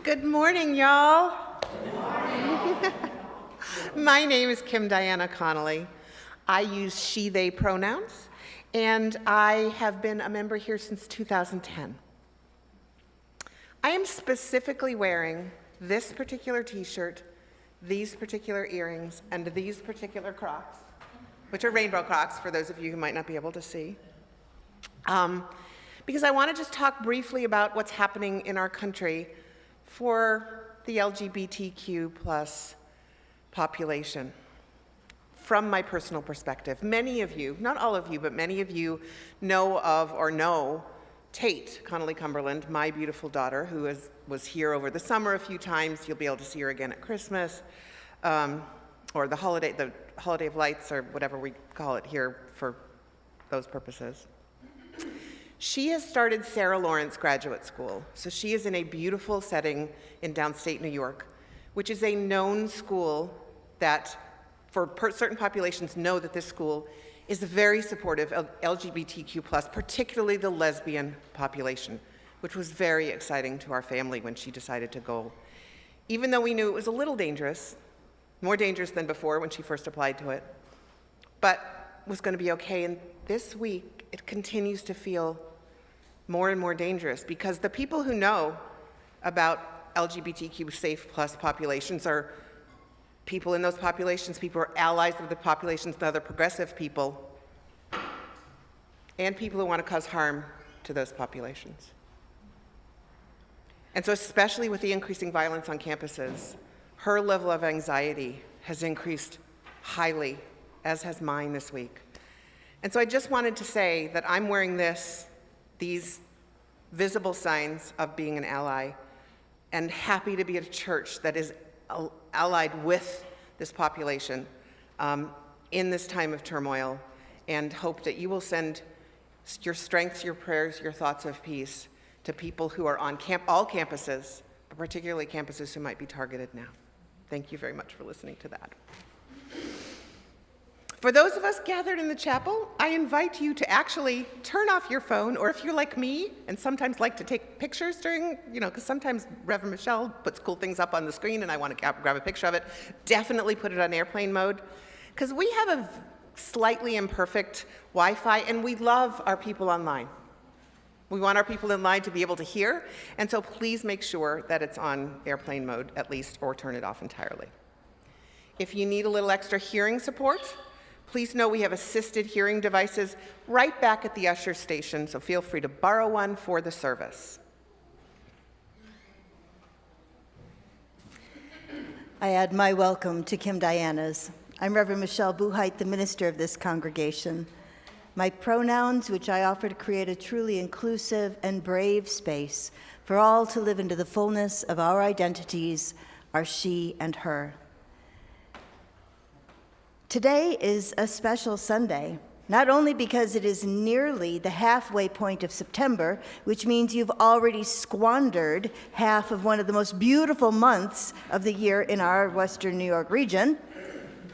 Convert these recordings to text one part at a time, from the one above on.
Good morning, y'all. Good morning. My name is Kim Diana Connolly. I use she, they pronouns, and I have been a member here since 2010. I am specifically wearing this particular t-shirt, these particular earrings, and these particular Crocs, which are rainbow Crocs for those of you who might not be able to see. Because I want to just talk briefly about what's happening in our country for the LGBTQ plus population from my personal perspective. Many of you, not all of you, but many of you know of or know Tate Connolly Cumberland, my beautiful daughter, who was here over the summer a few times. You'll be able to see her again at Christmas, or the holiday of lights, or whatever we call it here for those purposes. She has started Sarah Lawrence Graduate School. So she is in a beautiful setting in downstate New York, which is a known school that, for certain populations, know that this school is very supportive of LGBTQ+, particularly the lesbian population, which was very exciting to our family when she decided to go. Even though we knew it was a little dangerous, more dangerous than before when she first applied to it, but was going to be okay. And this week, it continues to feel more and more dangerous because the people who know about LGBTQ safe plus populations are people in those populations, people who are allies of the populations, the other progressive people, and people who want to cause harm to those populations. And so especially with the increasing violence on campuses, her level of anxiety has increased highly, as has mine this week. And so I just wanted to say that I'm wearing these visible signs of being an ally, and happy to be at a church that is allied with this population in this time of turmoil, and hope that you will send your strengths, your prayers, your thoughts of peace to people who are on all campuses, but particularly campuses who might be targeted now. Thank you very much for listening to that. For those of us gathered in the chapel, I invite you to actually turn off your phone, or if you're like me and sometimes like to take pictures during, because sometimes Reverend Michelle puts cool things up on the screen and I want to grab a picture of it, definitely put it on airplane mode, because we have a slightly imperfect Wi-Fi and we love our people online. We want our people in line to be able to hear, and so please make sure that it's on airplane mode at least, or turn it off entirely. If you need a little extra hearing support, please know we have assisted hearing devices right back at the usher station, so feel free to borrow one for the service. I add my welcome to Kim Diana's. I'm Reverend Michelle Buhite, the minister of this congregation. My pronouns, which I offer to create a truly inclusive and brave space for all to live into the fullness of our identities, are she and her. Today is a special Sunday, not only because it is nearly the halfway point of September, which means you've already squandered half of one of the most beautiful months of the year in our Western New York region,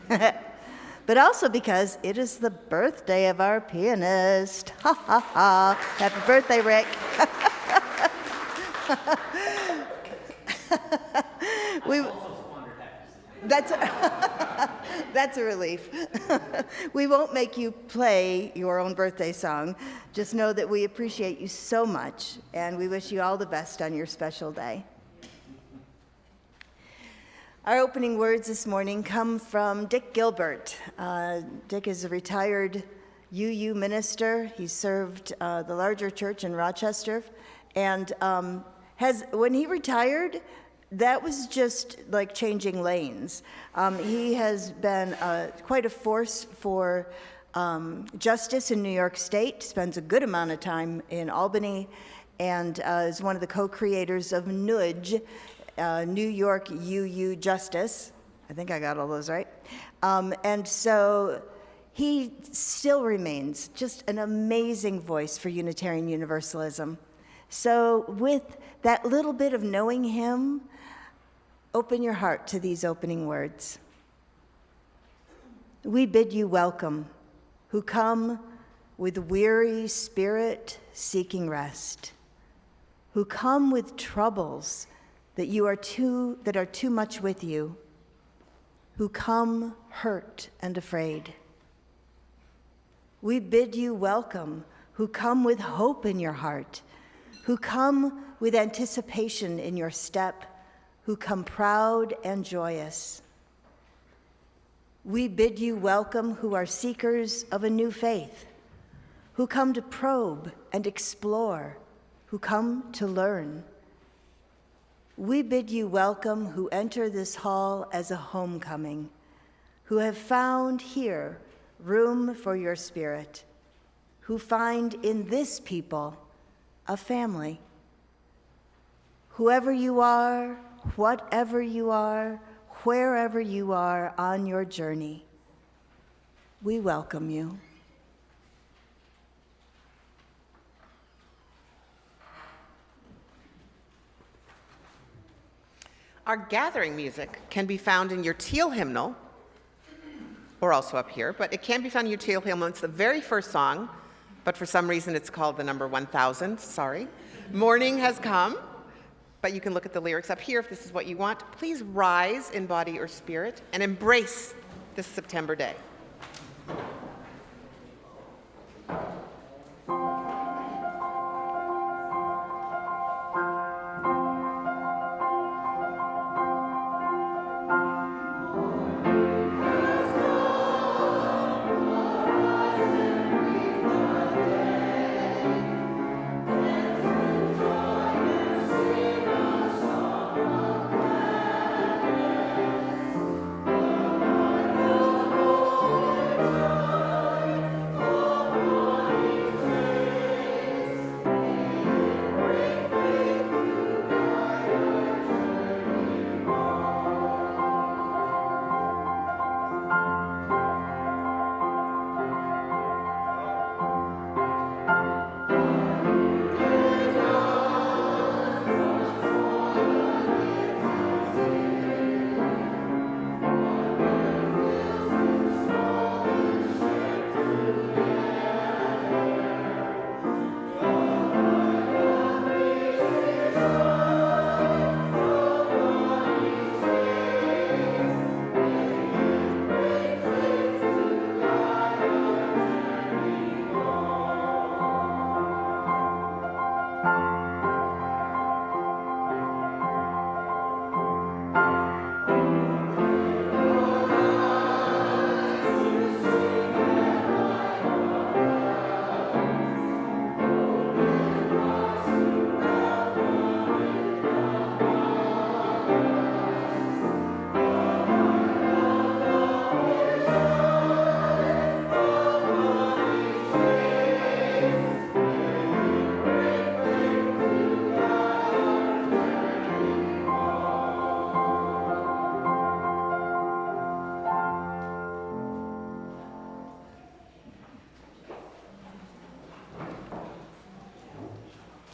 but also because it is the birthday of our pianist. Ha ha ha. Happy birthday, Rick. That's a relief. We won't make you play your own birthday song. Just know that we appreciate you so much, and we wish you all the best on your special day. Our opening words this morning come from Dick Gilbert. Dick is a retired UU minister. He served the larger church in Rochester, and when he retired, that was just like changing lanes. He has been quite a force for justice in New York State, spends a good amount of time in Albany, and is one of the co-creators of NUJ, New York UU Justice. I think I got all those right. And so he still remains just an amazing voice for Unitarian Universalism. So with that little bit of knowing him, open your heart to these opening words. We bid you welcome, who come with weary spirit seeking rest, who come with troubles that are too much with you, who come hurt and afraid. We bid you welcome, who come with hope in your heart, who come with anticipation in your step, who come proud and joyous. We bid you welcome, who are seekers of a new faith, who come to probe and explore, who come to learn. We bid you welcome, who enter this hall as a homecoming, who have found here room for your spirit, who find in this people a family. Whoever you are, whatever you are, wherever you are on your journey, we welcome you. Our gathering music can be found in your teal hymnal, or also up here, but it can be found in your teal hymnal. It's the very first song, but for some reason it's called the number 1000, sorry. Morning has come, but you can look at the lyrics up here if this is what you want. Please rise in body or spirit and embrace this September day.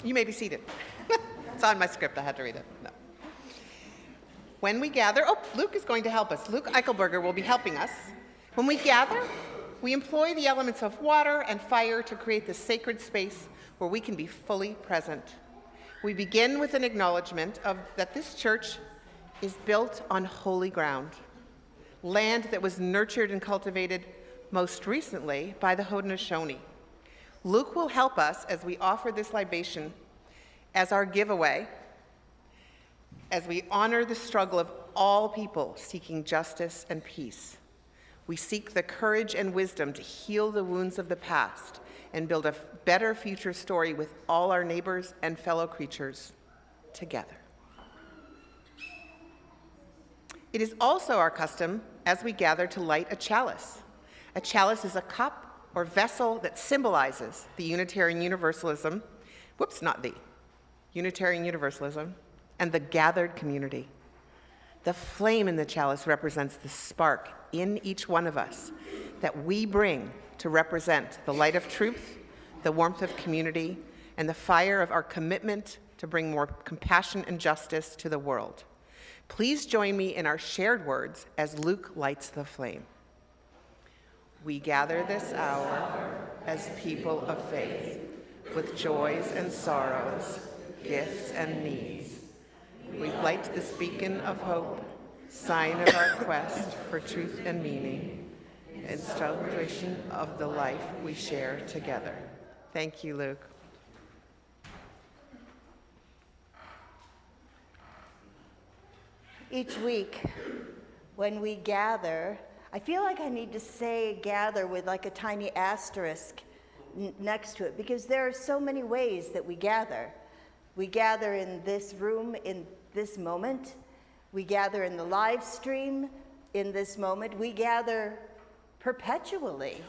You may be seated. It's on my script, I had to read it. No. When we gather, Luke is going to help us. Luke Eichelberger will be helping us. When we gather, we employ the elements of water and fire to create this sacred space where we can be fully present. We begin with an acknowledgement that this church is built on holy ground, land that was nurtured and cultivated most recently by the Haudenosaunee. Luke will help us as we offer this libation as our giveaway, as we honor the struggle of all people seeking justice and peace. We seek the courage and wisdom to heal the wounds of the past and build a better future story with all our neighbors and fellow creatures together. It is also our custom as we gather to light a chalice. A chalice is a cup or vessel that symbolizes the Unitarian Universalism, Unitarian Universalism, and the gathered community. The flame in the chalice represents the spark in each one of us that we bring to represent the light of truth, the warmth of community, and the fire of our commitment to bring more compassion and justice to the world. Please join me in our shared words as Luke lights the flame. We gather this hour as people of faith, with joys and sorrows, gifts and needs. We light this beacon of hope, sign of our quest for truth and meaning, and celebration of the life we share together. Thank you, Luke. Each week, when we gather, I feel like I need to say gather with like a tiny asterisk next to it, because there are so many ways that we gather. We gather in this room in this moment. We gather in the live stream in this moment. We gather perpetually.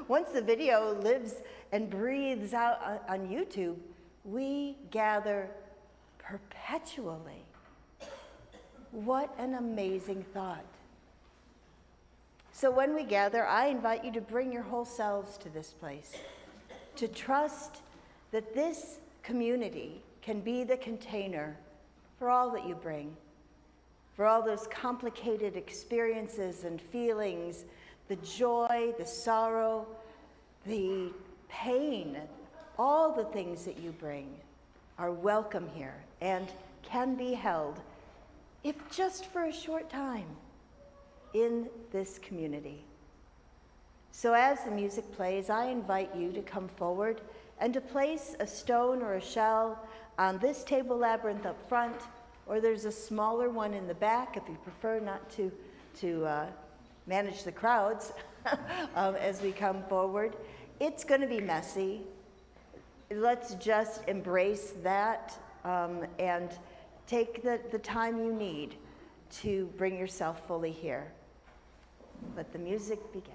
Once the video lives and breathes out on YouTube, we gather perpetually. What an amazing thought. So when we gather, I invite you to bring your whole selves to this place, to trust that this community can be the container for all that you bring, for all those complicated experiences and feelings, the joy, the sorrow, the pain, all the things that you bring are welcome here and can be held, if just for a short time, in this community. So as the music plays, I invite you to come forward and to place a stone or a shell on this table labyrinth up front, or there's a smaller one in the back if you prefer not to manage the crowds as we come forward. It's going to be messy. Let's just embrace that and take the time you need to bring yourself fully here. Let the music begin.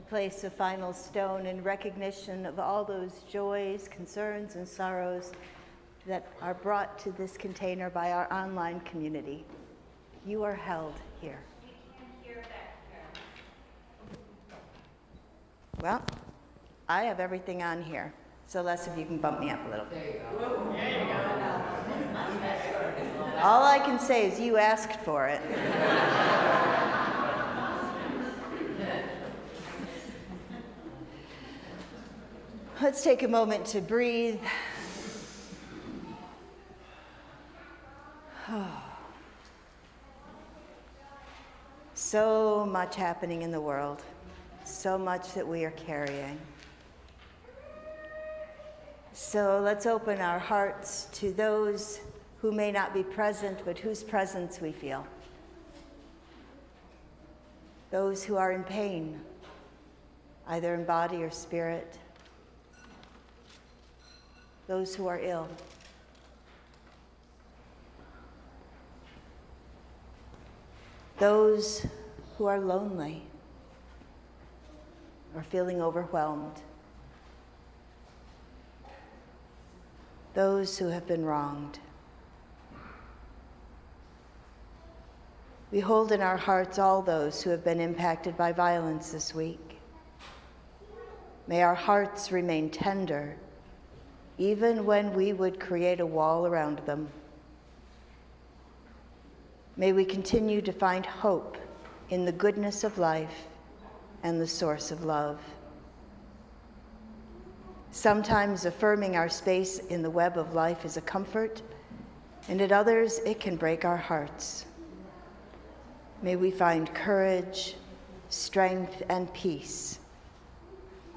place a final stone in recognition of all those joys, concerns, and sorrows that are brought to this container by our online community. You are held here. Well, I have everything on here, so Les, if you can bump me up a little. All I can say is you asked for it. Let's take a moment to breathe. So much happening in the world, so much that we are carrying. So let's open our hearts to those who may not be present, but whose presence we feel. Those who are in pain, either in body or spirit. Those who are ill. Those who are lonely or feeling overwhelmed. Those who have been wronged. We hold in our hearts all those who have been impacted by violence this week. May our hearts remain tender, even when we would create a wall around them. May we continue to find hope in the goodness of life and the source of love. Sometimes affirming our space in the web of life is a comfort, and at others it can break our hearts. May we find courage, strength, and peace.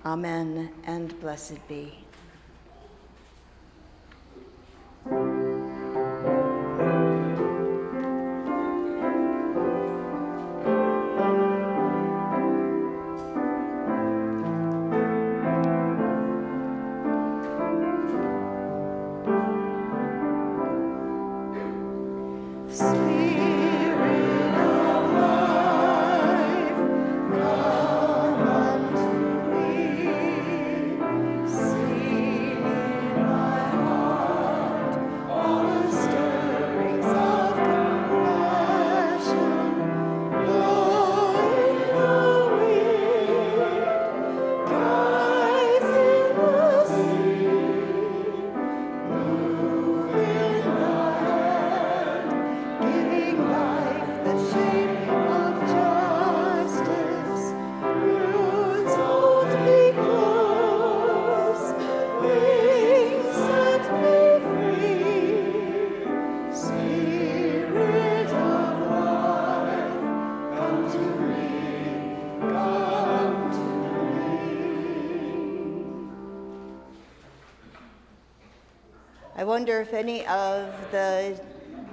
Amen, and blessed be. I wonder if any of the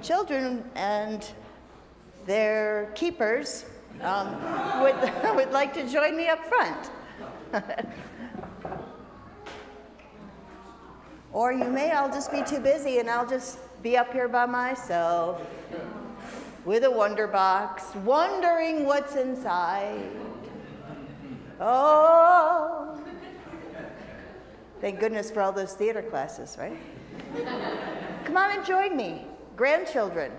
children and their keepers would like to join me up front. Or you may all just be too busy and I'll just be up here by myself with a wonder box, wondering what's inside. Oh, thank goodness for all those theater classes, right? Come on and join me, grandchildren.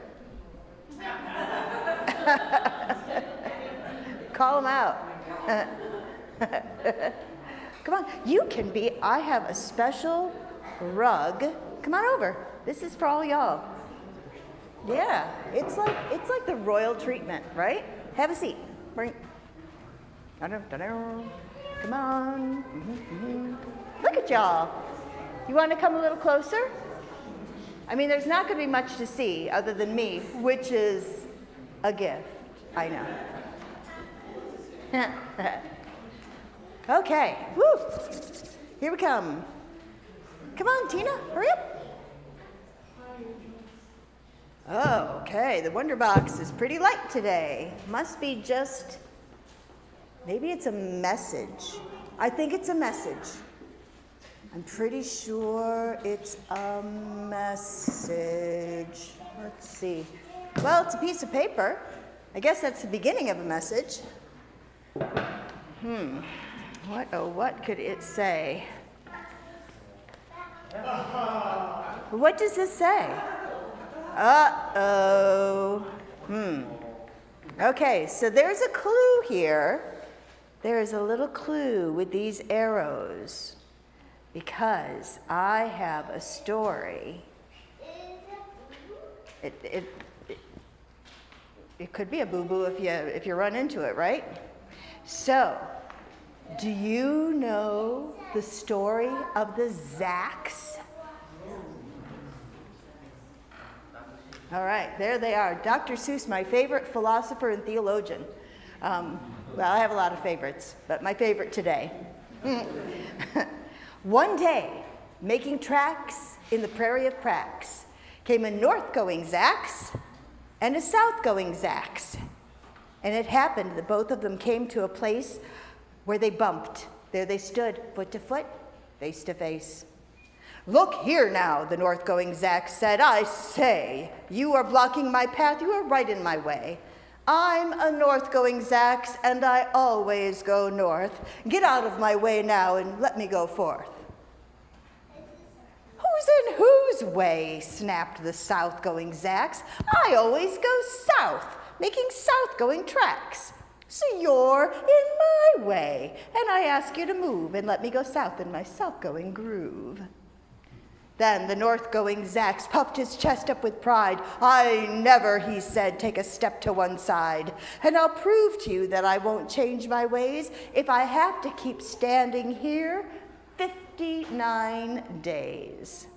Call them out. Come on, you can be, I have a special rug. Come on over. This is for all y'all. Yeah, it's like the royal treatment, right? Have a seat. Bring. Come on. Look at y'all. You want to come a little closer? I mean, there's not going to be much to see other than me, which is a gift. I know. Okay. Woo. Here we come. Come on, Tina, hurry up. Oh, okay, the Wonder Box is pretty light today. Must be just, maybe it's a message. I think it's a message. I'm pretty sure it's a message. Let's see. Well, it's a piece of paper. I guess that's the beginning of a message. what could it say? What does this say? Uh-oh. Okay, so there's a clue here. There is a little clue with these arrows because I have a story. It could be a boo-boo if you run into it, right? So, do you know the story of the Zacks? All right, there they are. Dr. Seuss, my favorite philosopher and theologian. Well, I have a lot of favorites, but my favorite today. One day, making tracks in the prairie of Prax, came a north-going Zacks and a south-going Zacks. And it happened that both of them came to a place where they bumped. There they stood, foot to foot, face to face. "Look here now," the north-going Zacks said. "I say, you are blocking my path. You are right in my way. I'm a north-going Zacks, and I always go north. Get out of my way now and let me go forth." "Who's in whose way?" snapped the south-going Zacks. "I always go south, making south-going tracks. So you're in my way, and I ask you to move and let me go south in my south-going groove." Then the north-going Zacks puffed his chest up with pride. "I never," he said, "take a step to one side. And I'll prove to you that I won't change my ways if I have to keep standing here 59 days.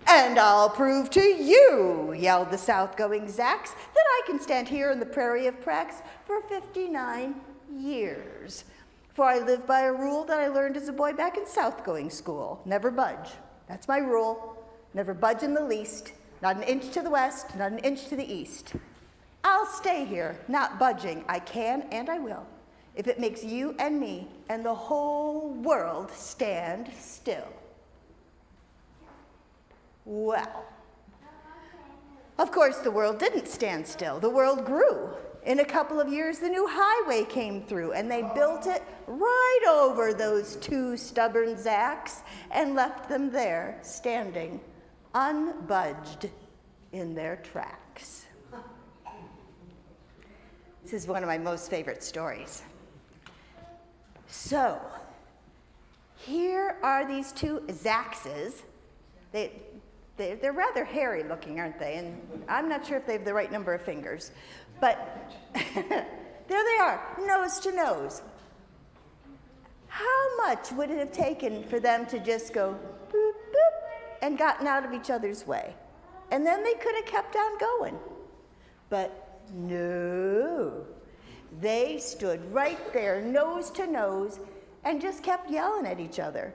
"And I'll prove to you," yelled the south-going Zacks, "that I can stand here in the prairie of Prax for 59 years. For I live by a rule that I learned as a boy back in south-going school. Never budge. That's my rule. Never budge in the least. Not an inch to the west, not an inch to the east. I'll stay here, not budging. I can and I will, if it makes you and me and the whole world stand still." Well, of course the world didn't stand still. The world grew. In a couple of years, the new highway came through, and they built it right over those two stubborn Zacks and left them there, standing, unbudged in their tracks. This is one of my most favorite stories. So, here are these two Zackses. They're rather hairy looking, aren't they? And I'm not sure if they have the right number of fingers. But there they are, nose to nose. How much would it have taken for them to just go boop, boop, and gotten out of each other's way? And then they could have kept on going. But no, they stood right there, nose to nose, and just kept yelling at each other.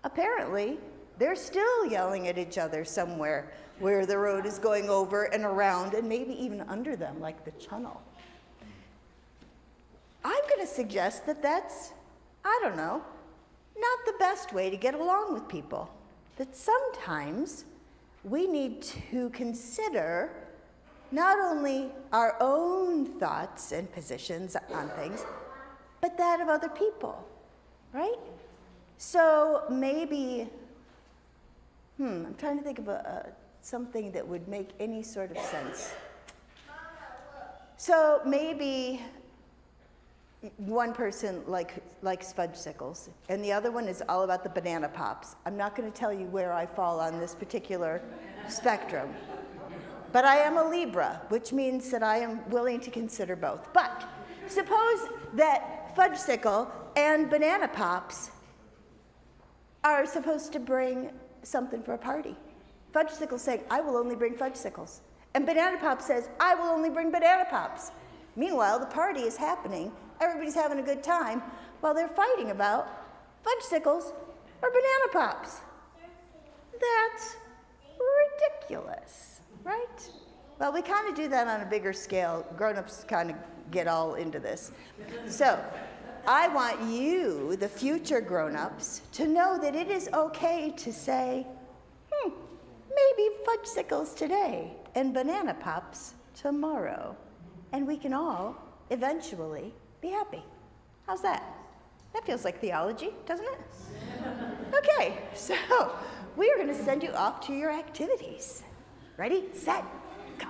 Apparently, they're still yelling at each other somewhere where the road is going over and around and maybe even under them, like the tunnel. I'm going to suggest that that's, I don't know, not the best way to get along with people. That sometimes we need to consider not only our own thoughts and positions on things, but that of other people, right? So maybe, I'm trying to think of something that would make any sort of sense. So maybe one person likes fudgesicles, and the other one is all about the banana pops. I'm not going to tell you where I fall on this particular spectrum. But I am a Libra, which means that I am willing to consider both. But suppose that fudgesicle and banana pops are supposed to bring something for a party. Fudgesicle saying, "I will only bring fudgesicles." And Banana Pop says, "I will only bring banana pops." Meanwhile, the party is happening. Everybody's having a good time while they're fighting about fudgesicles or banana pops. That's ridiculous, right? Well, we kind of do that on a bigger scale. Grown-ups kind of get all into this. So I want you, the future grown-ups, to know that it is okay to say, maybe fudgesicles today and banana pops tomorrow. And we can all eventually be happy. How's that? That feels like theology, doesn't it? Okay, so we are going to send you off to your activities. Ready, set, go.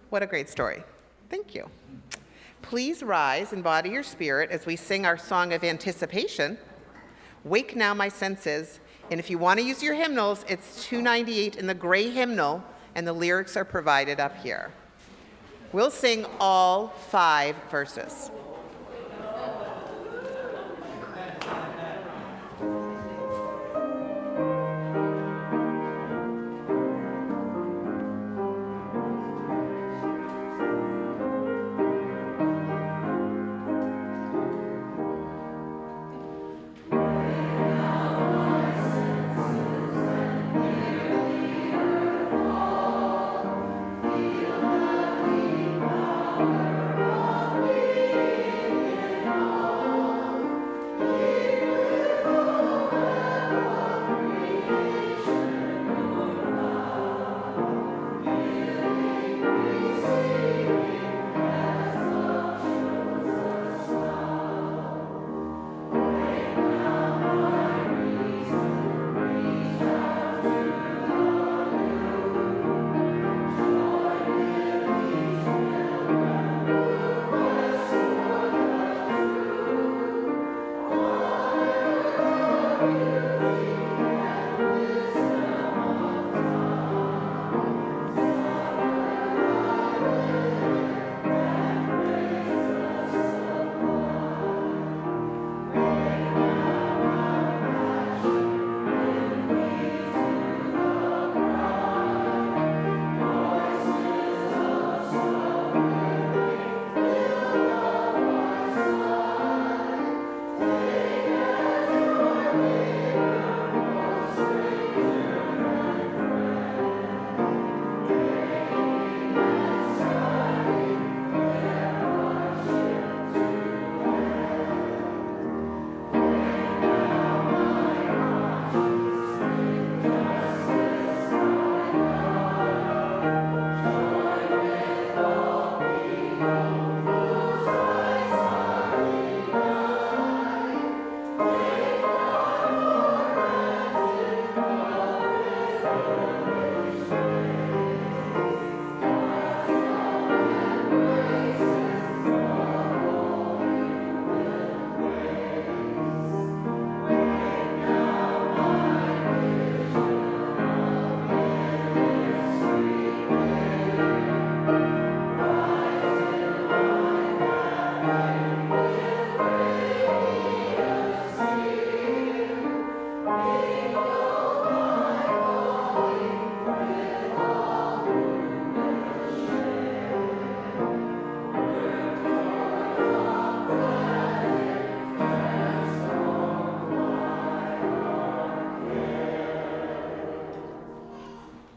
What a great story. Thank you. Please rise and body your spirit as we sing our song of anticipation, Wake Now My Senses. And if you want to use your hymnals, it's 298 in the gray hymnal, and the lyrics are provided up here. We'll sing all 5 verses.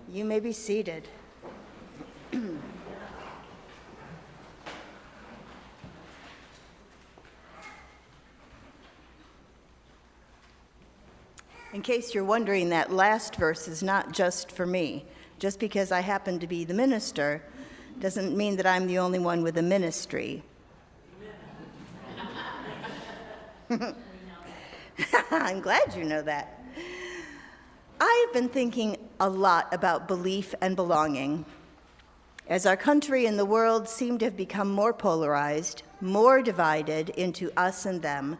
You may be seated. In case you're wondering, that last verse is not just for me. Just because I happen to be the minister doesn't mean that I'm the only one with a ministry. I'm glad you know that. I've been thinking a lot about belief and belonging. As our country and the world seem to have become more polarized, more divided into us and them,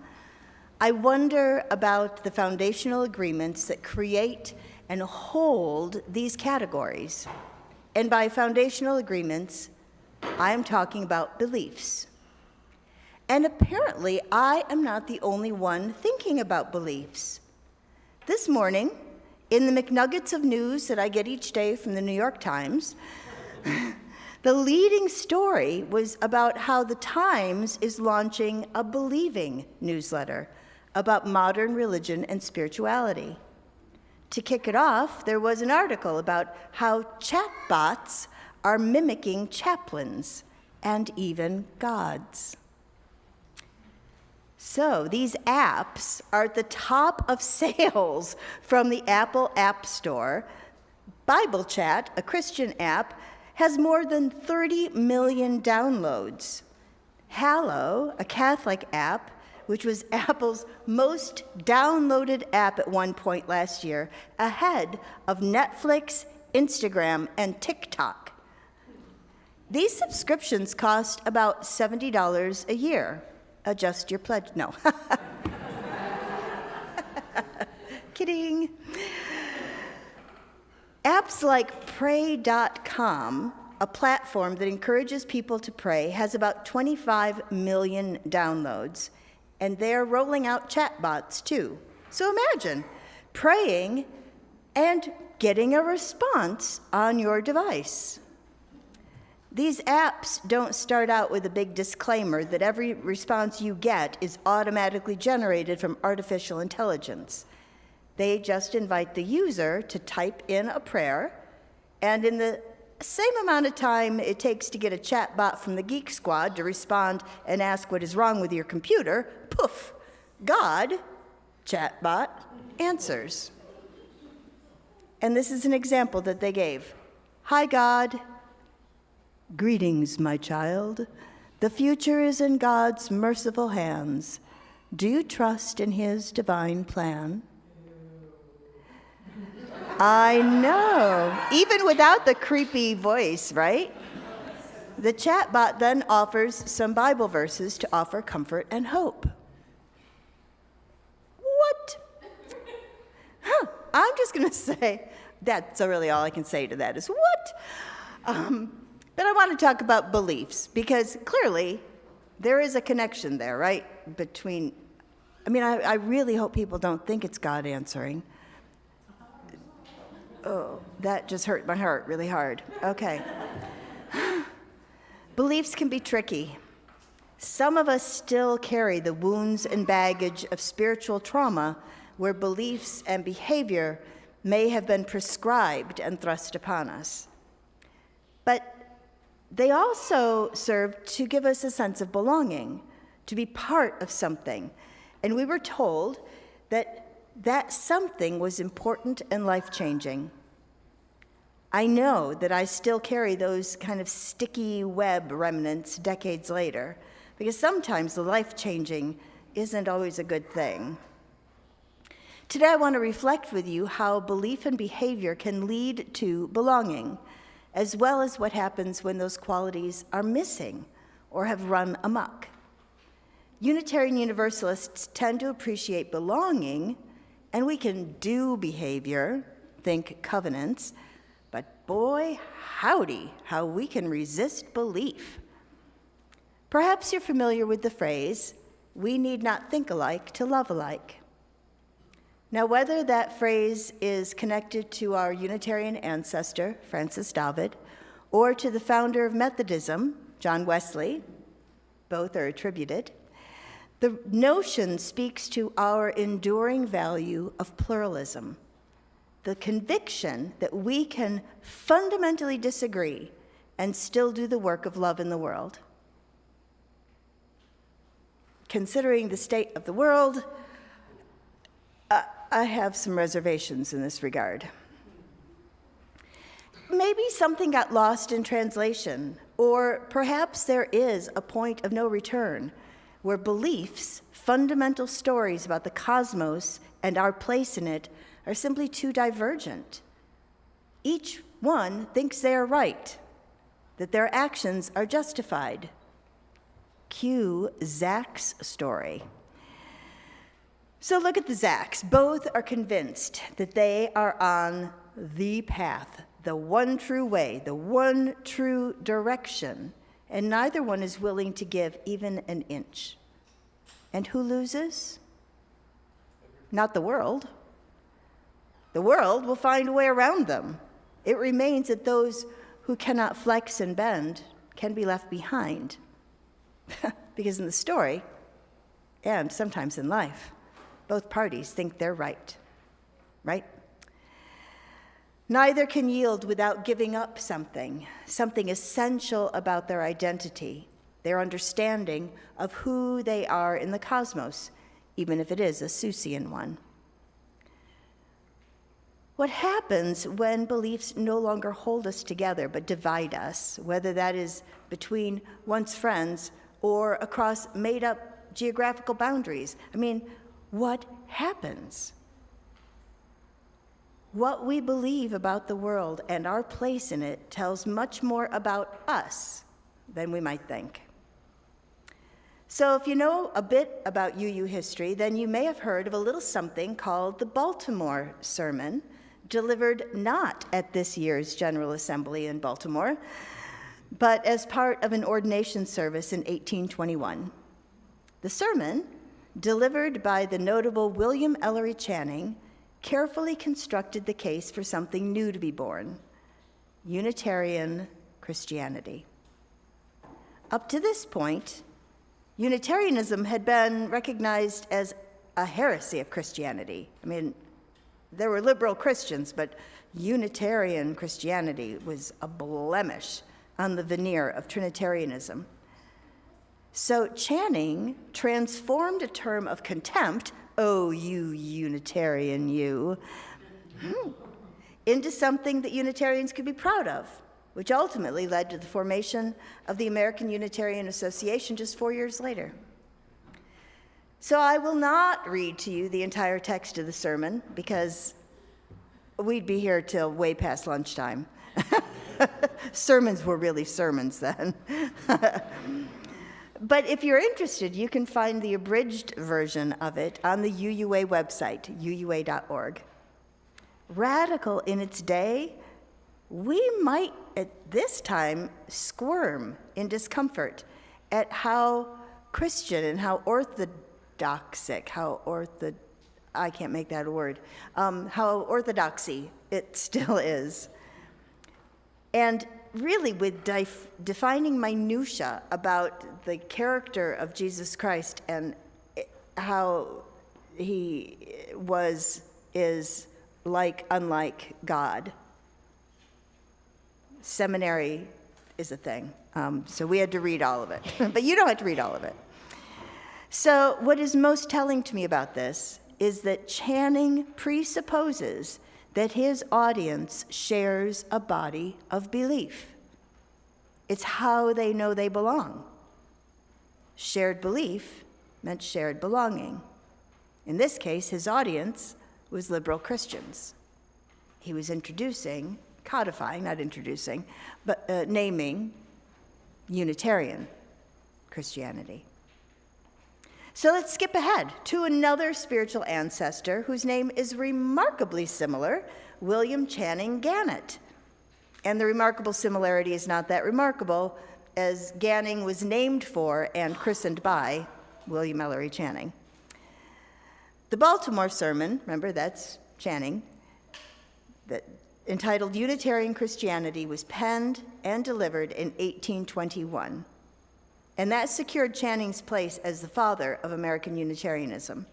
I wonder about the foundational agreements that create and hold these categories. And by foundational agreements, I am talking about beliefs. And apparently, I am not the only one thinking about beliefs. This morning, in the McNuggets of news that I get each day from the New York Times, The leading story was about how the Times is launching a believing newsletter about modern religion and spirituality. To kick it off, there was an article about how chatbots are mimicking chaplains and even gods. So these apps are at the top of sales from the Apple App Store. Bible Chat, a Christian app, has more than 30 million downloads. Hallow, a Catholic app, which was Apple's most downloaded app at one point last year, ahead of Netflix, Instagram, and TikTok. These subscriptions cost about $70 a year. Adjust your pledge. No. Kidding. Apps like Pray.com, a platform that encourages people to pray, has about 25 million downloads, and they're rolling out chatbots too. So imagine praying and getting a response on your device. These apps don't start out with a big disclaimer that every response you get is automatically generated from artificial intelligence. They just invite the user to type in a prayer, and in the same amount of time it takes to get a chatbot from the Geek Squad to respond and ask what is wrong with your computer, poof, God, chatbot, answers. And this is an example that they gave. Hi, God. Greetings, my child. The future is in God's merciful hands. Do you trust in his divine plan? I know, even without the creepy voice, right? The chatbot then offers some Bible verses to offer comfort and hope. What? I'm just going to say, that's really all I can say to that is what? But I want to talk about beliefs, because clearly there is a connection there, right? Between, I really hope people don't think it's God answering. Oh, that just hurt my heart really hard. Okay. Beliefs can be tricky. Some of us still carry the wounds and baggage of spiritual trauma where beliefs and behavior may have been prescribed and thrust upon us. But they also serve to give us a sense of belonging, to be part of something. And we were told that that something was important and life-changing. I know that I still carry those kind of sticky web remnants decades later, because sometimes the life-changing isn't always a good thing. Today I want to reflect with you how belief and behavior can lead to belonging, as well as what happens when those qualities are missing or have run amok. Unitarian Universalists tend to appreciate belonging, and we can do behavior, think covenants, but boy, howdy, how we can resist belief. Perhaps you're familiar with the phrase, we need not think alike to love alike. Now, whether that phrase is connected to our Unitarian ancestor, Francis David, or to the founder of Methodism, John Wesley, both are attributed, the notion speaks to our enduring value of pluralism, the conviction that we can fundamentally disagree and still do the work of love in the world. Considering the state of the world, I have some reservations in this regard. Maybe something got lost in translation, or perhaps there is a point of no return where beliefs, fundamental stories about the cosmos and our place in it, are simply too divergent. Each one thinks they are right, that their actions are justified. Cue Zach's story. So look at the Zachs. Both are convinced that they are on the path, the one true way, the one true direction, and neither one is willing to give even an inch. And who loses? Not the world. The world will find a way around them. It remains that those who cannot flex and bend can be left behind. Because in the story, and sometimes in life, both parties think they're right? Neither can yield without giving up something essential about their identity, their understanding of who they are in the cosmos, even if it is a Seussian one. What happens when beliefs no longer hold us together but divide us, whether that is between once friends or across made-up geographical boundaries? What happens? What we believe about the world and our place in it tells much more about us than we might think. So if you know a bit about UU history, then you may have heard of a little something called the Baltimore Sermon, delivered not at this year's General Assembly in Baltimore, but as part of an ordination service in 1821. The sermon, delivered by the notable William Ellery Channing, carefully constructed the case for something new to be born: Unitarian Christianity. Up to this point, Unitarianism had been recognized as a heresy of Christianity. There were liberal Christians, but Unitarian Christianity was a blemish on the veneer of Trinitarianism. So Channing transformed a term of contempt, "Oh, you Unitarian, you," into something that Unitarians could be proud of, which ultimately led to the formation of the American Unitarian Association just 4 years later. So I will not read to you the entire text of the sermon, because we'd be here till way past lunchtime. Sermons were really sermons then. But if you're interested, you can find the abridged version of it on the UUA website, uua.org. Radical in its day, we might at this time squirm in discomfort at how Christian and how orthodoxic, how orthodoxy it still is. And really with defining minutia about the character of Jesus Christ and how he is unlike God. Seminary is a thing, so we had to read all of it, but you don't have to read all of it. So what is most telling to me about this is that Channing presupposes that his audience shares a body of belief. It's how they know they belong. Shared belief meant shared belonging. In this case, his audience was liberal Christians. He was naming Unitarian Christianity. So let's skip ahead to another spiritual ancestor whose name is remarkably similar, William Channing Gannett. And the remarkable similarity is not that remarkable, as Ganning was named for and christened by William Ellery Channing. The Baltimore Sermon, remember that's Channing, that entitled Unitarian Christianity, was penned and delivered in 1821. And that secured Channing's place as the father of American Unitarianism.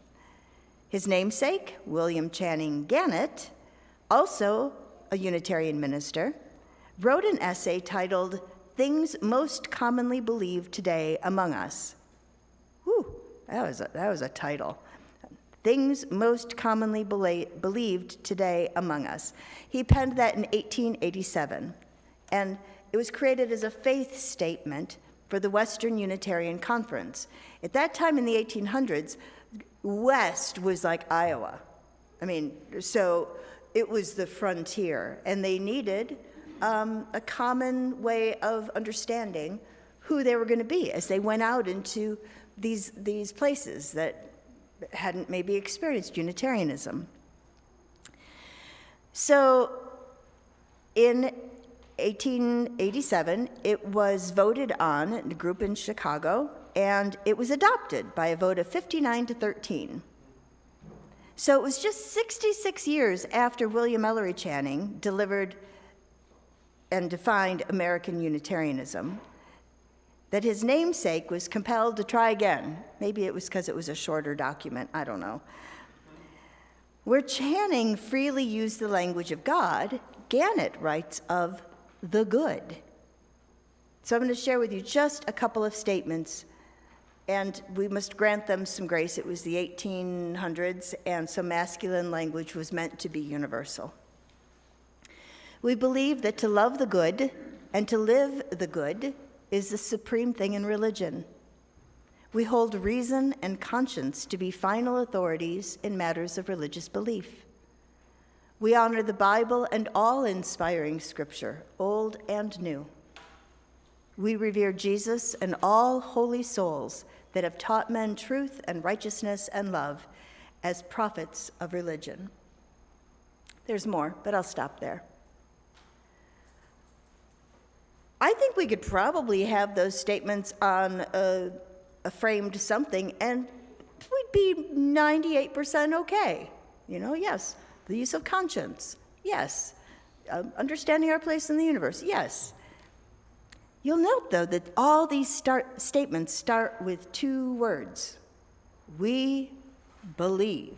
His namesake, William Channing Gannett, also a Unitarian minister, wrote an essay titled Things Most Commonly Believed Today Among Us. Whew, that was a title. Things Most Commonly Believed Today Among Us. He penned that in 1887, and it was created as a faith statement for the Western Unitarian Conference. At that time in the 1800s, West was like Iowa. So it was the frontier, and they needed a common way of understanding who they were going to be as they went out into these places that hadn't maybe experienced Unitarianism. So in 1887, it was voted on in a group in Chicago, and it was adopted by a vote of 59-13. So it was just 66 years after William Ellery Channing delivered and defined American Unitarianism, that his namesake was compelled to try again. Maybe it was because it was a shorter document, I don't know. Where Channing freely used the language of God, Gannett writes of the good. So I'm going to share with you just a couple of statements, and we must grant them some grace. It was the 1800s, and so masculine language was meant to be universal. We believe that to love the good and to live the good is the supreme thing in religion. We hold reason and conscience to be final authorities in matters of religious belief. We honor the Bible and all inspiring scripture, old and new. We revere Jesus and all holy souls that have taught men truth and righteousness and love as prophets of religion. There's more, but I'll stop there. I think we could probably have those statements on a framed something, and we'd be 98% okay. Yes. The use of conscience, yes. Understanding our place in the universe, yes. You'll note, though, that all these statements start with two words: we believe.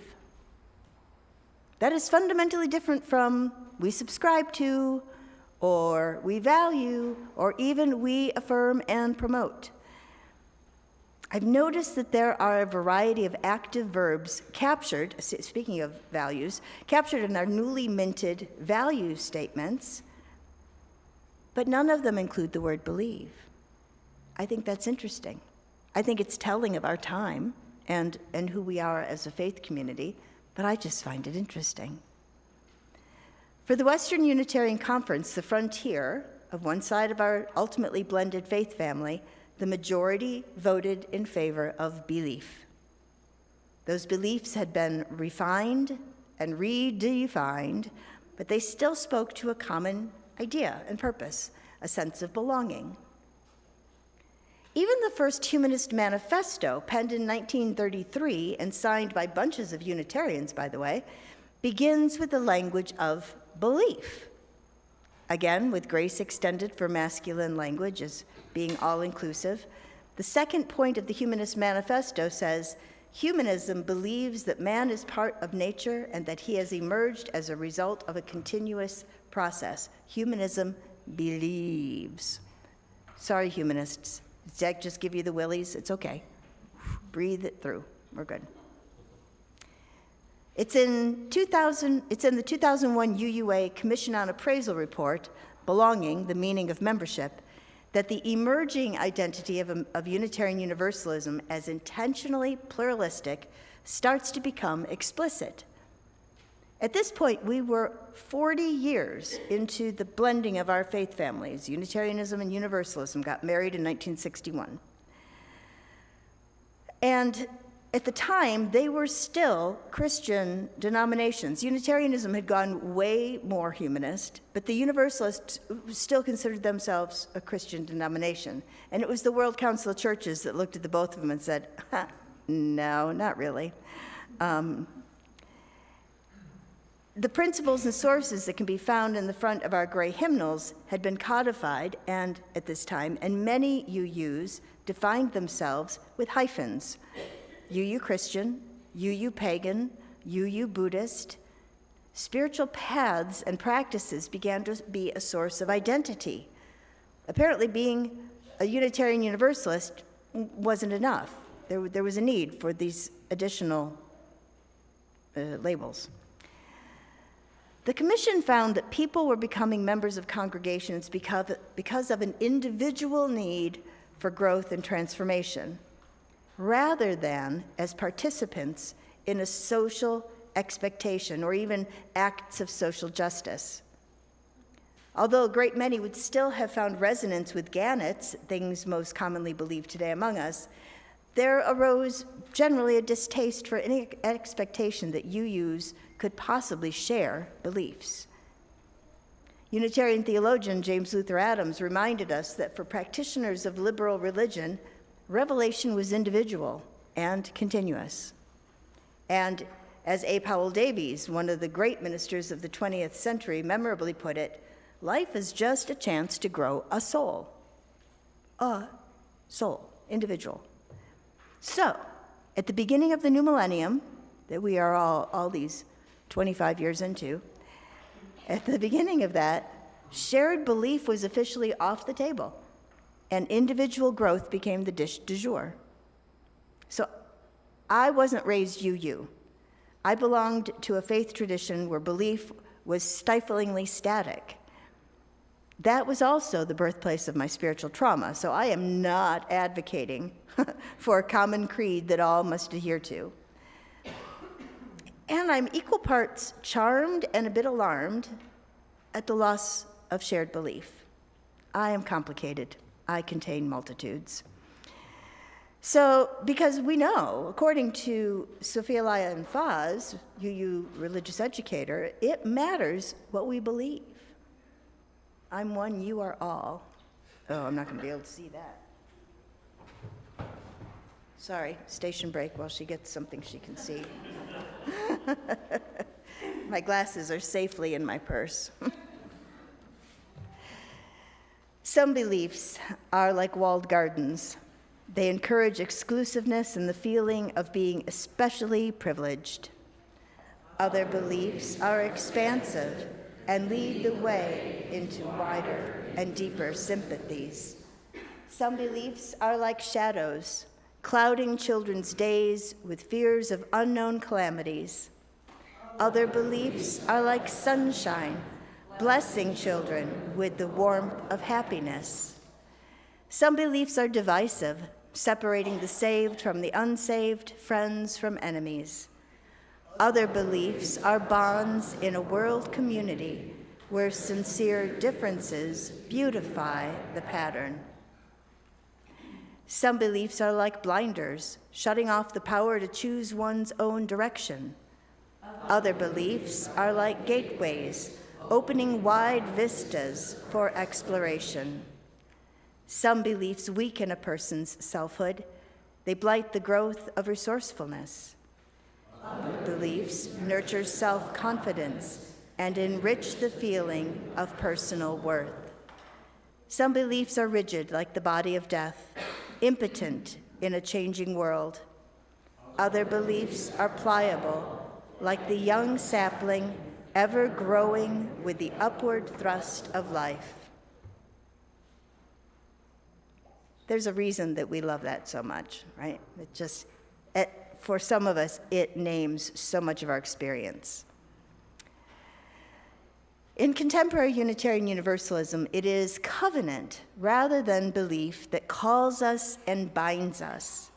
That is fundamentally different from we subscribe to, or we value, or even we affirm and promote. I've noticed that there are a variety of active verbs captured, speaking of values, captured in our newly minted value statements, but none of them include the word believe. I think that's interesting. I think it's telling of our time and who we are as a faith community, but I just find it interesting. For the Western Unitarian Conference, the frontier of one side of our ultimately blended faith family, the majority voted in favor of belief. Those beliefs had been refined and redefined, but they still spoke to a common idea and purpose, a sense of belonging. Even the first Humanist Manifesto, penned in 1933 and signed by bunches of Unitarians, by the way, begins with the language of belief. Again, with grace extended for masculine language as being all-inclusive. The second point of the Humanist Manifesto says, humanism believes that man is part of nature and that he has emerged as a result of a continuous process. Humanism believes. Sorry, humanists. Did I just give you the willies? It's okay. Breathe it through. We're good. It's in the 2001 UUA Commission on Appraisal report, Belonging, the Meaning of Membership, that the emerging identity of Unitarian Universalism as intentionally pluralistic starts to become explicit. At this point, we were 40 years into the blending of our faith families. Unitarianism and Universalism got married in 1961. And at the time, they were still Christian denominations. Unitarianism had gone way more humanist, but the Universalists still considered themselves a Christian denomination. And it was the World Council of Churches that looked at the both of them and said, no, not really. The principles and sources that can be found in the front of our gray hymnals had been codified at this time, and many UUs defined themselves with hyphens. UU Christian, UU Pagan, UU Buddhist. Spiritual paths and practices began to be a source of identity. Apparently, being a Unitarian Universalist wasn't enough. There was a need for these additional labels. The commission found that people were becoming members of congregations because of an individual need for growth and transformation, rather than as participants in a social expectation or even acts of social justice. Although a great many would still have found resonance with Gannett's, things most commonly believed today among us, there arose generally a distaste for any expectation that UUs could possibly share beliefs. Unitarian theologian James Luther Adams reminded us that for practitioners of liberal religion, revelation was individual and continuous. And as A. Powell Davies, one of the great ministers of the 20th century, memorably put it, Life is just a chance to grow a soul, individual. So, at the beginning of the new millennium, that we are all these 25 years into, at the beginning of that, shared belief was officially off the table, and individual growth became the dish du jour. So I wasn't raised UU. I belonged to a faith tradition where belief was stiflingly static. That was also the birthplace of my spiritual trauma, so I am not advocating for a common creed that all must adhere to. And I'm equal parts charmed and a bit alarmed at the loss of shared belief. I am complicated. I contain multitudes. So, because we know, according to Sophia Laya and Faz, UU religious educator, it matters what we believe. I'm one, you are all. Oh, I'm not going to be able to see that. Sorry, station break while she gets something she can see. My glasses are safely in my purse. Some beliefs are like walled gardens. They encourage exclusiveness and the feeling of being especially privileged. Other beliefs are expansive and lead the way into wider and deeper sympathies. Some beliefs are like shadows, clouding children's days with fears of unknown calamities. Other beliefs are like sunshine, blessing children with the warmth of happiness. Some beliefs are divisive, separating the saved from the unsaved, friends from enemies. Other beliefs are bonds in a world community where sincere differences beautify the pattern. Some beliefs are like blinders, shutting off the power to choose one's own direction. Other beliefs are like gateways, opening wide vistas for exploration. Some beliefs weaken a person's selfhood. They blight the growth of resourcefulness. Other beliefs nurture self-confidence and enrich the feeling of personal worth. Some beliefs are rigid, like the body of death, impotent in a changing world. Other beliefs are pliable, like the young sapling, ever growing with the upward thrust of life. There's a reason that we love that so much, right? For some of us, it names so much of our experience. In contemporary Unitarian Universalism, it is covenant rather than belief that calls us and binds us.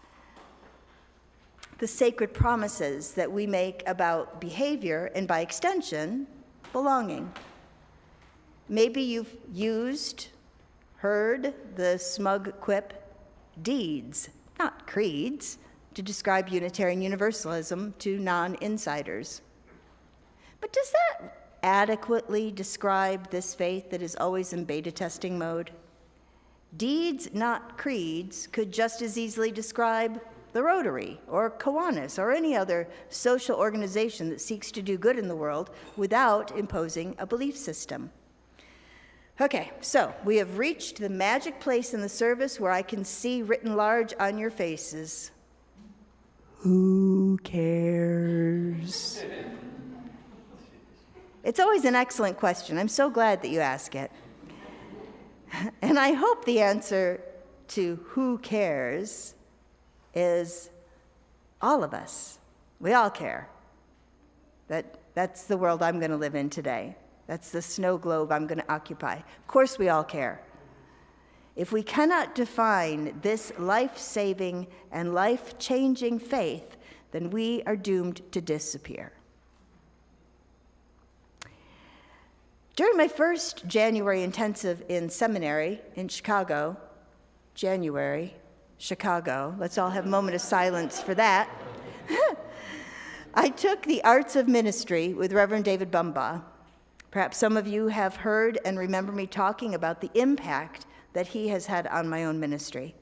The sacred promises that we make about behavior and, by extension, belonging. Maybe you've heard the smug quip, deeds, not creeds, to describe Unitarian Universalism to non-insiders. But does that adequately describe this faith that is always in beta testing mode? Deeds, not creeds, could just as easily describe the Rotary or Kiwanis or any other social organization that seeks to do good in the world without imposing a belief system. Okay, so we have reached the magic place in the service where I can see written large on your faces, who cares? It's always an excellent question. I'm so glad that you ask it. And I hope the answer to who cares is all of us. We all care. That's the world I'm going to live in today. That's the snow globe I'm going to occupy. Of course we all care. If we cannot define this life-saving and life-changing faith, then we are doomed to disappear. During my first January intensive in seminary in Chicago, Chicago, let's all have a moment of silence for that. I took the Arts of Ministry with Reverend David Bumbaugh. Perhaps some of you have heard and remember me talking about the impact that he has had on my own ministry.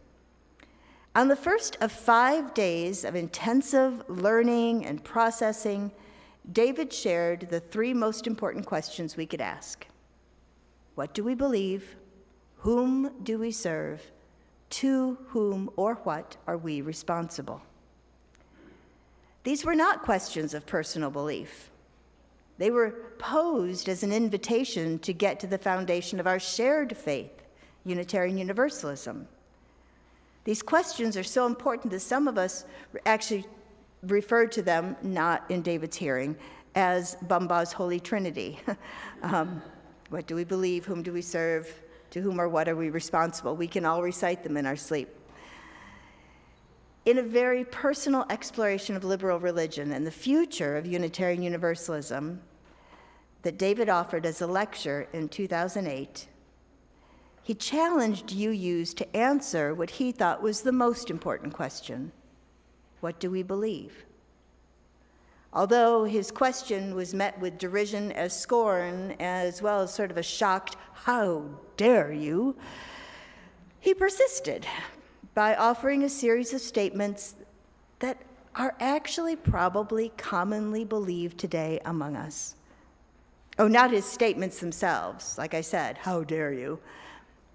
On the first of 5 days of intensive learning and processing, David shared the 3 most important questions we could ask. What do we believe? Whom do we serve? To whom or what are we responsible? These were not questions of personal belief. They were posed as an invitation to get to the foundation of our shared faith, Unitarian Universalism. These questions are so important that some of us actually referred to them, not in David's hearing, as Bumba's Holy Trinity. What do we believe? Whom do we serve? To whom or what are we responsible? We can all recite them in our sleep. In a very personal exploration of liberal religion and the future of Unitarian Universalism that David offered as a lecture in 2008, he challenged UUs to answer what he thought was the most important question: what do we believe? Although his question was met with derision as scorn, as well as sort of a shocked, "How dare you?" he persisted by offering a series of statements that are actually probably commonly believed today among us. Oh, not his statements themselves, like I said, "How dare you?"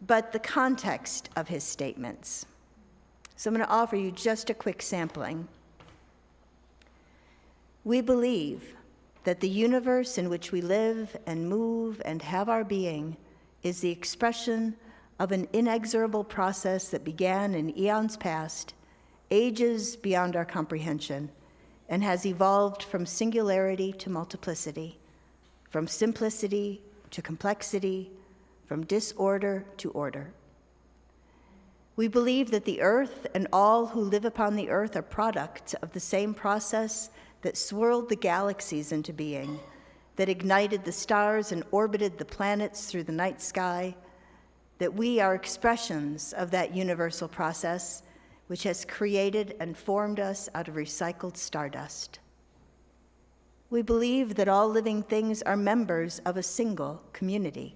but the context of his statements. So I'm going to offer you just a quick sampling. We believe that the universe in which we live and move and have our being is the expression of an inexorable process that began in eons past, ages beyond our comprehension, and has evolved from singularity to multiplicity, from simplicity to complexity, from disorder to order. We believe that the earth and all who live upon the earth are products of the same process that swirled the galaxies into being, that ignited the stars and orbited the planets through the night sky, that we are expressions of that universal process which has created and formed us out of recycled stardust. We believe that all living things are members of a single community,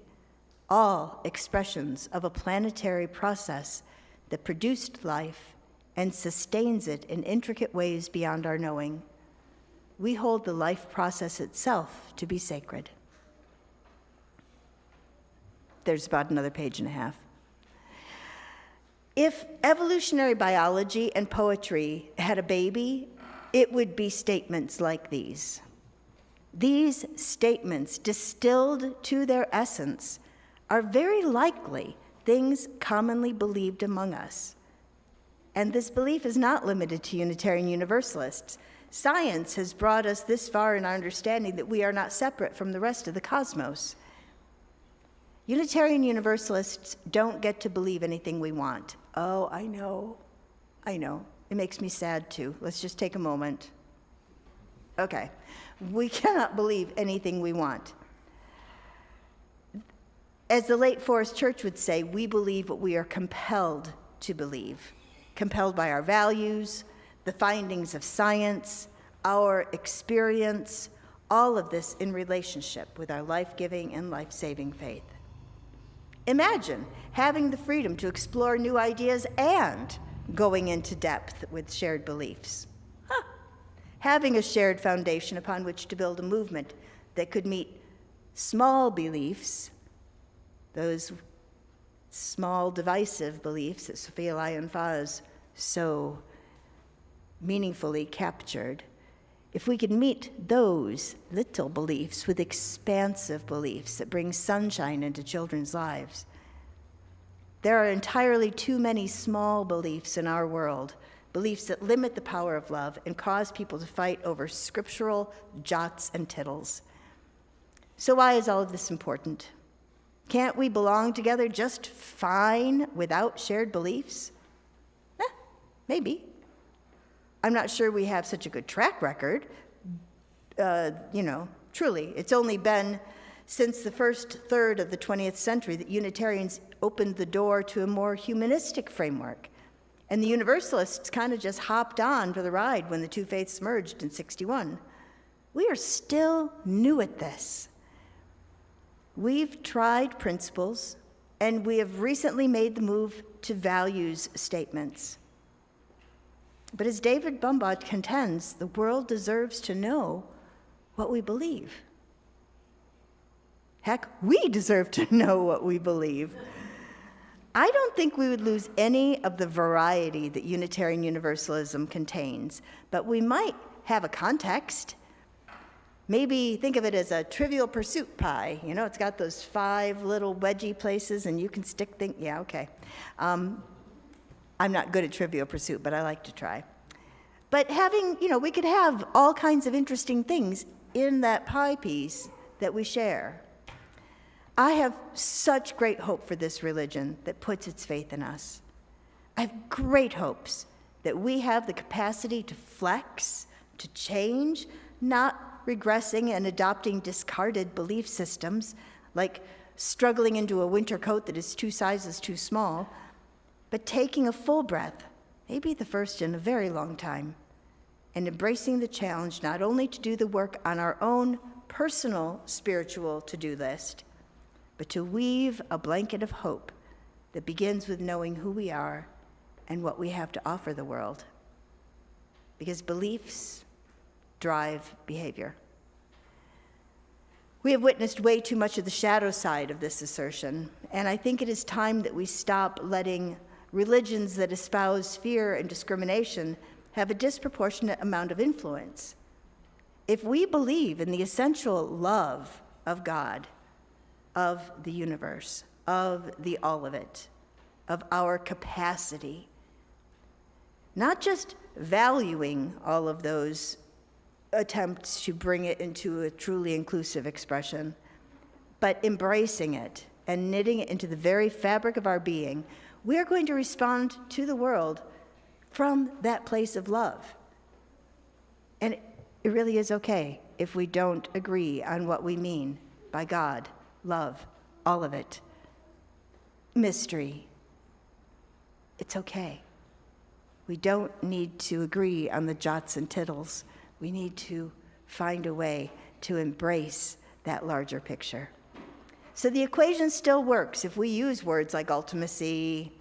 all expressions of a planetary process that produced life and sustains it in intricate ways beyond our knowing. We hold the life process itself to be sacred. There's about another page and a half. If evolutionary biology and poetry had a baby, it would be statements like these. These statements, distilled to their essence, are very likely things commonly believed among us. And this belief is not limited to Unitarian Universalists. Science has brought us this far in our understanding that we are not separate from the rest of the cosmos. Unitarian Universalists don't get to believe anything we want. Oh, I know. It makes me sad too. Let's just take a moment. Okay, we cannot believe anything we want. As the late Forest Church would say, we believe what we are compelled to believe, compelled by our values, the findings of science, our experience, all of this in relationship with our life-giving and life-saving faith. Imagine having the freedom to explore new ideas and going into depth with shared beliefs. Having a shared foundation upon which to build a movement that could meet small beliefs, those small divisive beliefs that Sophia Lyon-Fahs so meaningfully captured. If we could meet those little beliefs with expansive beliefs that bring sunshine into children's lives. There are entirely too many small beliefs in our world, beliefs that limit the power of love and cause people to fight over scriptural jots and tittles. So why is all of this important? Can't we belong together just fine without shared beliefs? Maybe. I'm not sure we have such a good track record. Truly, it's only been since the first third of the 20th century that Unitarians opened the door to a more humanistic framework. And the Universalists kind of just hopped on for the ride when the two faiths merged in '61. We are still new at this. We've tried principles, and we have recently made the move to values statements. But as David Bumbard contends, the world deserves to know what we believe. Heck, we deserve to know what we believe. I don't think we would lose any of the variety that Unitarian Universalism contains, but we might have a context. Maybe think of it as a Trivial Pursuit pie. You know, it's got those 5 little wedgie places, and you can stick things. Yeah, okay. I'm not good at Trivial Pursuit, but I like to try. But we could have all kinds of interesting things in that pie piece that we share. I have such great hope for this religion that puts its faith in us. I have great hopes that we have the capacity to flex, to change, not regressing and adopting discarded belief systems, like struggling into a winter coat that is 2 sizes too small, but taking a full breath, maybe the first in a very long time, and embracing the challenge not only to do the work on our own personal spiritual to-do list, but to weave a blanket of hope that begins with knowing who we are and what we have to offer the world. Because beliefs drive behavior. We have witnessed way too much of the shadow side of this assertion, and I think it is time that we stop letting religions that espouse fear and discrimination have a disproportionate amount of influence. If we believe in the essential love of God, of the universe, of the all of it, of our capacity, not just valuing all of those attempts to bring it into a truly inclusive expression, but embracing it and knitting it into the very fabric of our being, we are going to respond to the world from that place of love. And it really is okay if we don't agree on what we mean by God, love, all of it. Mystery. It's okay. We don't need to agree on the jots and tittles. We need to find a way to embrace that larger picture. So the equation still works if we use words like ultimacy.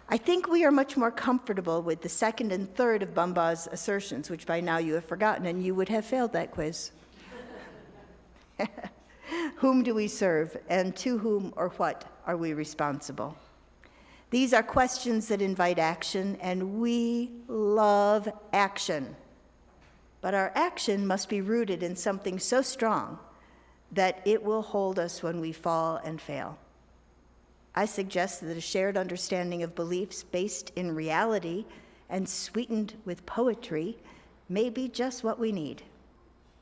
I think we are much more comfortable with the second and third of Bumbaugh's assertions, which by now you have forgotten, and you would have failed that quiz. Whom do we serve, and to whom or what are we responsible? These are questions that invite action, and we love action. But our action must be rooted in something so strong that it will hold us when we fall and fail. I suggest that a shared understanding of beliefs based in reality and sweetened with poetry may be just what we need,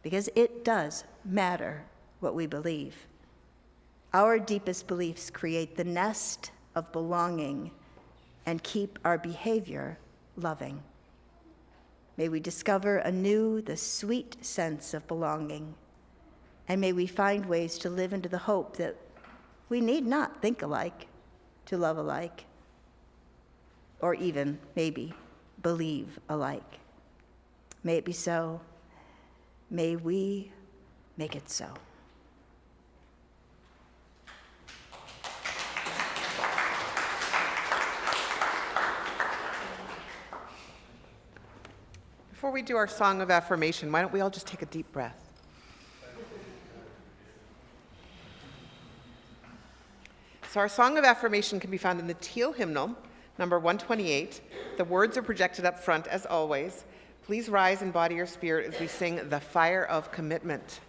because it does matter what we believe. Our deepest beliefs create the nest of belonging and keep our behavior loving. May we discover anew the sweet sense of belonging, and may we find ways to live into the hope that we need not think alike to love alike, or even, maybe, believe alike. May it be so. May we make it so. Before we do our song of affirmation, why don't we all just take a deep breath? So our song of affirmation can be found in the Teal hymnal, number 128. The words are projected up front, as always. Please rise in body or spirit as we sing The Fire of Commitment.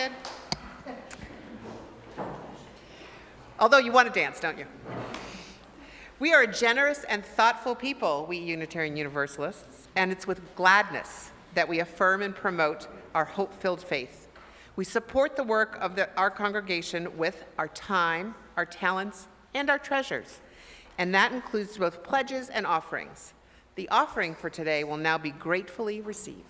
kid. Although you want to dance, don't you? We are a generous and thoughtful people, we Unitarian Universalists, and it's with gladness that we affirm and promote our hope-filled faith. We support the work of our congregation with our time, our talents, and our treasures, and that includes both pledges and offerings. The offering for today will now be gratefully received.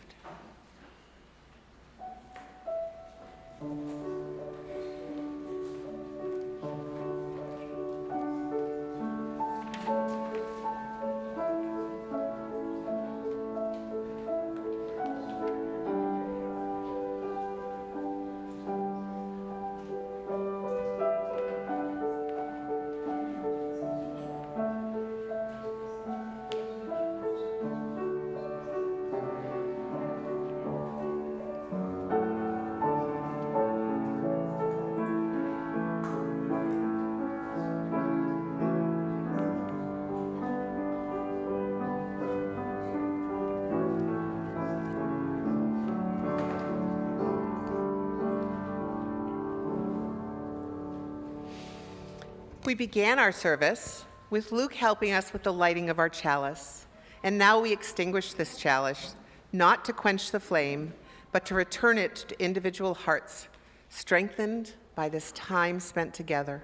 We began our service with Luke helping us with the lighting of our chalice, and now we extinguish this chalice, not to quench the flame, but to return it to individual hearts, strengthened by this time spent together,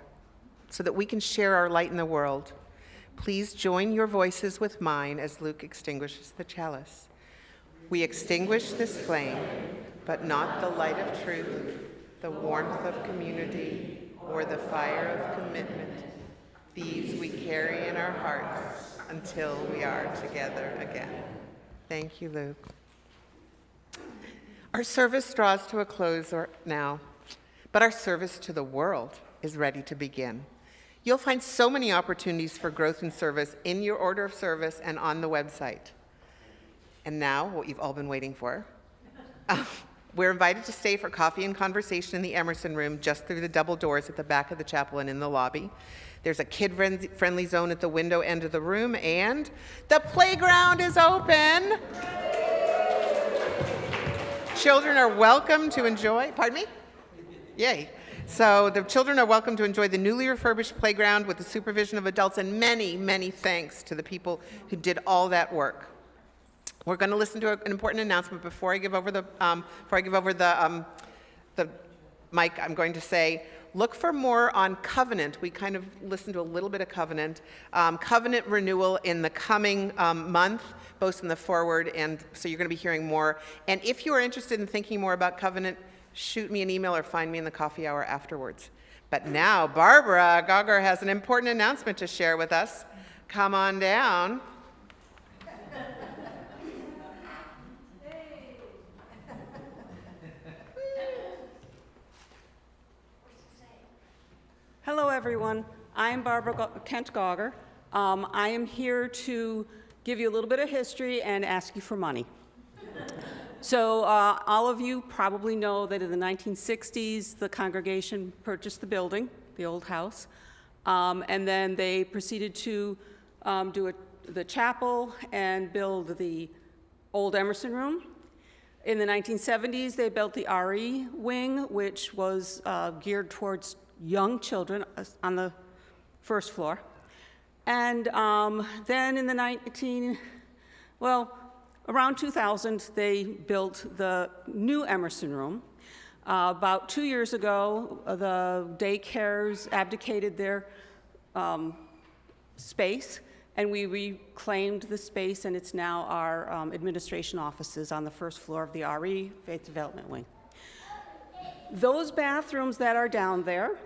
so that we can share our light in the world. Please join your voices with mine as Luke extinguishes the chalice. We extinguish this flame, but not the light of truth, the warmth of community, or the fire of commitment. These we carry in our hearts until we are together again. Thank you, Luke. Our service draws to a close now, but our service to the world is ready to begin. You'll find so many opportunities for growth in service in your order of service and on the website. And now, what you've all been waiting for, we're invited to stay for coffee and conversation in the Emerson Room just through the double doors at the back of the chapel and in the lobby. There's a kid-friendly zone at the window end of the room, and the playground is open. Children are welcome to enjoy, pardon me? Yay. So the children are welcome to enjoy the newly refurbished playground with the supervision of adults, and many, many thanks to the people who did all that work. We're going to listen to an important announcement before I give over the mic. I'm going to say, look for more on covenant. We kind of listened to a little bit of covenant. Covenant renewal in the coming month, both in the forward, and so you're going to be hearing more. And if you are interested in thinking more about covenant, shoot me an email or find me in the coffee hour afterwards. But now, Barbara Gauger has an important announcement to share with us. Come on down. Hello, everyone. I'm Barbara Kent Gauger. I am here to give you a little bit of history and ask you for money. So all of you probably know that in the 1960s, the congregation purchased the building, the old house, and then they proceeded to do the chapel and build the old Emerson Room. In the 1970s, they built the RE wing, which was geared towards young children on the first floor. And then in the around 2000, they built the new Emerson Room. About 2 years ago, the daycares abdicated their space, and we reclaimed the space, and it's now our administration offices on the first floor of the RE Faith Development Wing. Those bathrooms that are down there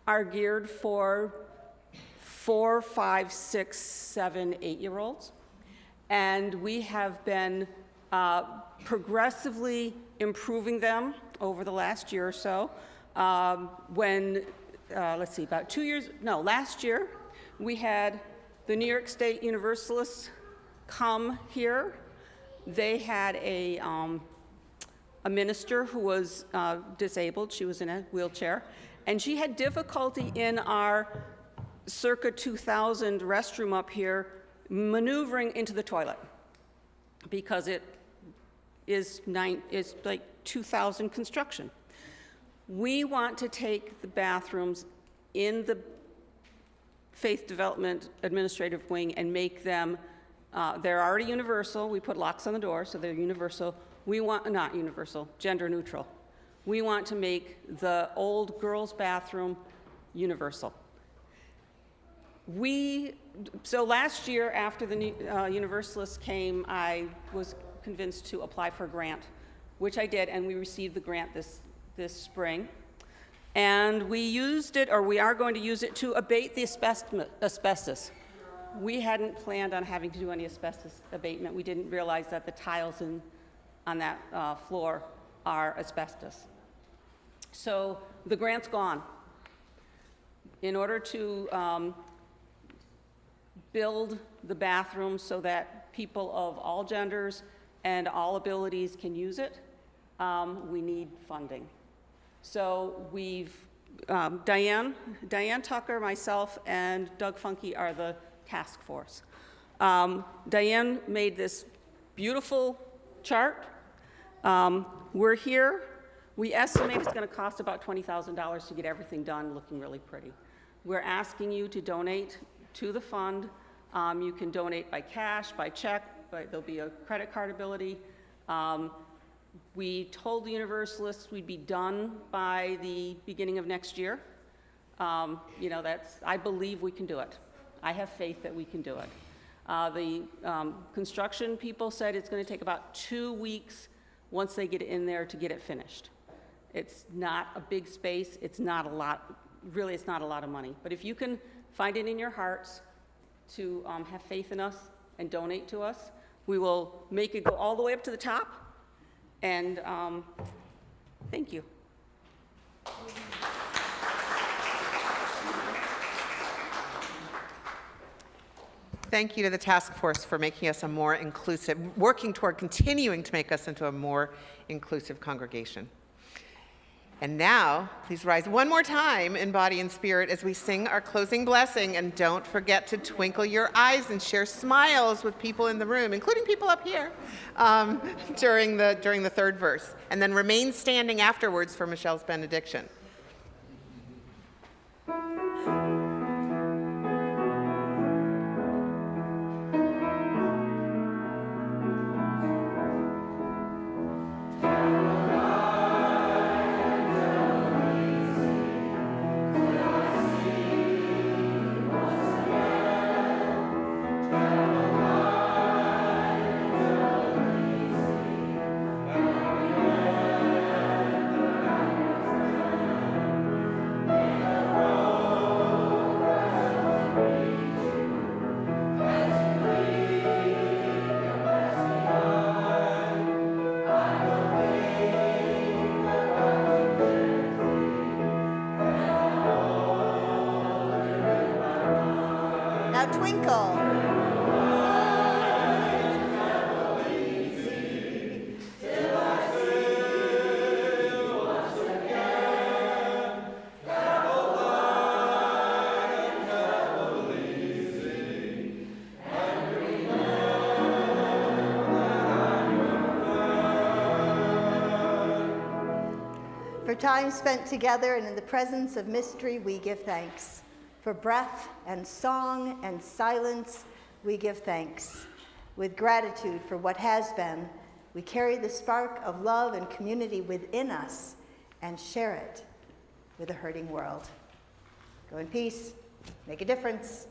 are geared for 4, 5, 6, 7, 8-year-olds. And we have been progressively improving them over the last year or so. Last year, we had the New York State Universalists come here. They had a minister who was disabled. She was in a wheelchair. And she had difficulty in our circa 2000 restroom up here maneuvering into the toilet because it is like 2000 construction. We want to take the bathrooms in the Faith Development Administrative Wing and make them, they're already universal. We put locks on the door, so they're universal. We want, not universal, gender neutral. We want to make the old girls' bathroom universal. So last year, after the Universalists came, I was convinced to apply for a grant, which I did, and we received the grant this spring. And we used it, or we are going to use it, to abate the asbestos. We hadn't planned on having to do any asbestos abatement. We didn't realize that the tiles on that floor are asbestos. So the grant's gone. In order to build the bathroom so that people of all genders and all abilities can use it, we need funding. So we've, Diane Tucker, myself, and Doug Funke are the task force. Diane made this beautiful chart. We're here. We estimate it's going to cost about $20,000 to get everything done looking really pretty. We're asking you to donate to the fund. You can donate by cash, by check, there'll be a credit card ability. We told the Universalists we'd be done by the beginning of next year. You know, I believe we can do it. I have faith that we can do it. The construction people said it's going to take about 2 weeks once they get in there to get it finished. It's not a big space. It's not a lot. Really, it's not a lot of money. But if you can find it in your hearts to have faith in us and donate to us, we will make it go all the way up to the top. And thank you. Thank you to the task force for making us a more inclusive, working toward continuing to make us into a more inclusive congregation. And now, please rise one more time in body and spirit as we sing our closing blessing. And don't forget to twinkle your eyes and share smiles with people in the room, including people up here, during the third verse. And then remain standing afterwards for Michelle's benediction. Now twinkle. For time spent together and in the presence of mystery, we give thanks. For breath and song and silence, we give thanks. With gratitude for what has been, we carry the spark of love and community within us and share it with a hurting world. Go in peace, make a difference.